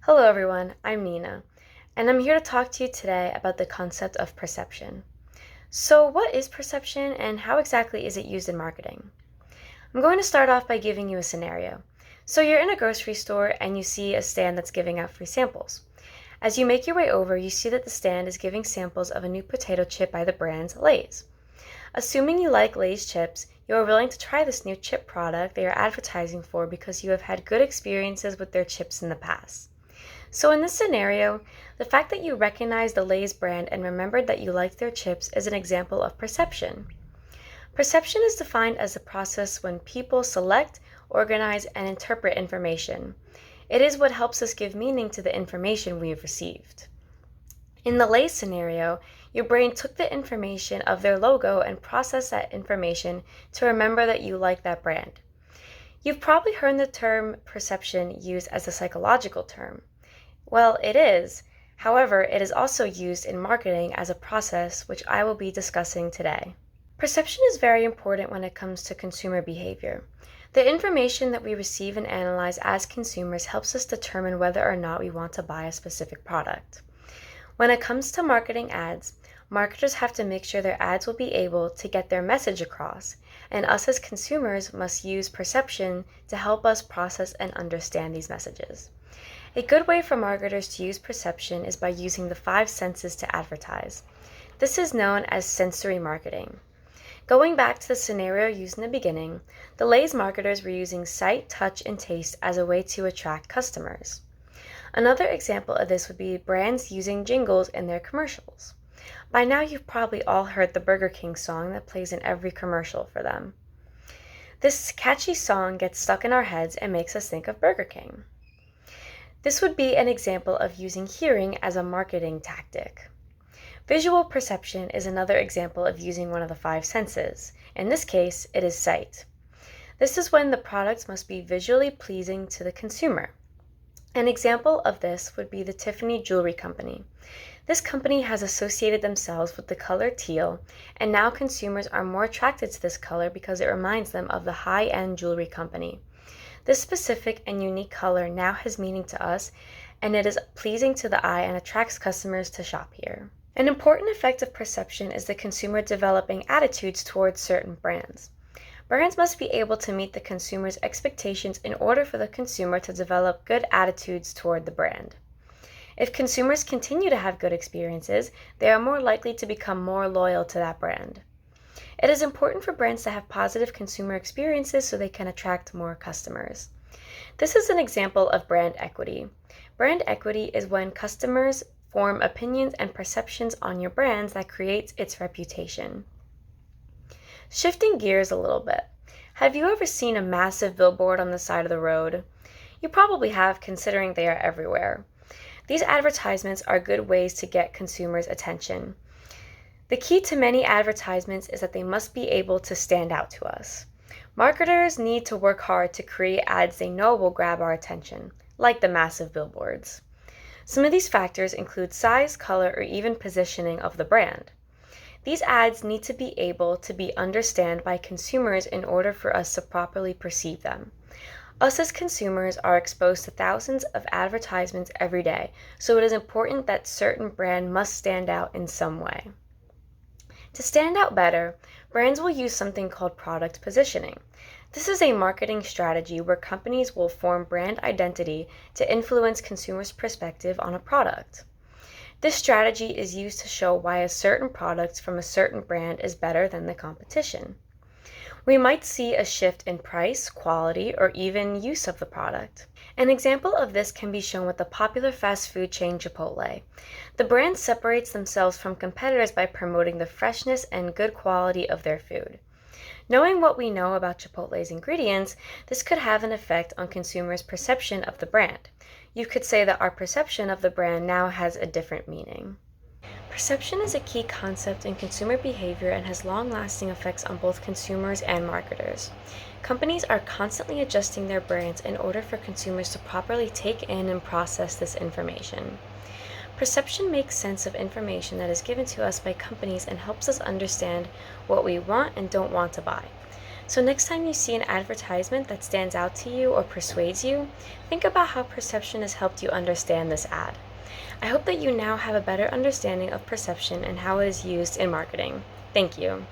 Hello everyone, I'm Nina, and I'm here to talk to you today about the concept of perception. So, what is perception and how exactly is it used in marketing? I'm going to start off by giving you a scenario. So, you're in a grocery store and you see a stand that's giving out free samples. As you make your way over, you see that the stand is giving samples of a new potato chip by the brand Lay's. Assuming you like Lay's chips, you are willing to try this new chip product they are advertising for because you have had good experiences with their chips in the past. So in this scenario, the fact that you recognize the Lay's brand and remembered that you liked their chips is an example of perception. Perception is defined as the process when people select, organize, and interpret information. It is what helps us give meaning to the information we have received. In the Lay's scenario, your brain took the information of their logo and processed that information to remember that you like that brand. You've probably heard the term perception used as a psychological term. Well, it is. However, it is also used in marketing as a process, which I will be discussing today. Perception is very important when it comes to consumer behavior. The information that we receive and analyze as consumers helps us determine whether or not we want to buy a specific product. When it comes to marketing ads, marketers have to make sure their ads will be able to get their message across, and us as consumers must use perception to help us process and understand these messages. A good way for marketers to use perception is by using the five senses to advertise. This is known as sensory marketing. Going back to the scenario used in the beginning, the Lay's marketers were using sight, touch, and taste as a way to attract customers. Another example of this would be brands using jingles in their commercials. By now you've probably all heard the Burger King song that plays in every commercial for them. This catchy song gets stuck in our heads and makes us think of Burger King. This would be an example of using hearing as a marketing tactic. Visual perception is another example of using one of the five senses. In this case, it is sight. This is when the products must be visually pleasing to the consumer. An example of this would be the Tiffany Jewelry Company. This company has associated themselves with the color teal, and now consumers are more attracted to this color because it reminds them of the high-end jewelry company. This specific and unique color now has meaning to us, and it is pleasing to the eye and attracts customers to shop here. An important effect of perception is the consumer developing attitudes towards certain brands. Brands must be able to meet the consumer's expectations in order for the consumer to develop good attitudes toward the brand. If consumers continue to have good experiences, they are more likely to become more loyal to that brand. It is important for brands to have positive consumer experiences so they can attract more customers. This is an example of brand equity. Brand equity is when customers form opinions and perceptions on your brands that creates its reputation. Shifting gears a little bit, have you ever seen a massive billboard on the side of the road? You probably have, considering they are everywhere. These advertisements are good ways to get consumers' attention. The key to many advertisements is that they must be able to stand out to us. Marketers need to work hard to create ads they know will grab our attention, like the massive billboards. Some of these factors include size, color, or even positioning of the brand. These ads need to be able to be understood by consumers in order for us to properly perceive them. Us as consumers are exposed to thousands of advertisements every day, so it is important that certain brand must stand out in some way. To stand out better, brands will use something called product positioning. This is a marketing strategy where companies will form brand identity to influence consumers' perspective on a product. This strategy is used to show why a certain product from a certain brand is better than the competition. We might see a shift in price, quality, or even use of the product. An example of this can be shown with the popular fast food chain Chipotle. The brand separates themselves from competitors by promoting the freshness and good quality of their food. Knowing what we know about Chipotle's ingredients, this could have an effect on consumers' perception of the brand. You could say that our perception of the brand now has a different meaning. Perception is a key concept in consumer behavior and has long-lasting effects on both consumers and marketers. Companies are constantly adjusting their brands in order for consumers to properly take in and process this information. Perception makes sense of information that is given to us by companies and helps us understand what we want and don't want to buy. So next time you see an advertisement that stands out to you or persuades you, think about how perception has helped you understand this ad. I hope that you now have a better understanding of perception and how it is used in marketing. Thank you.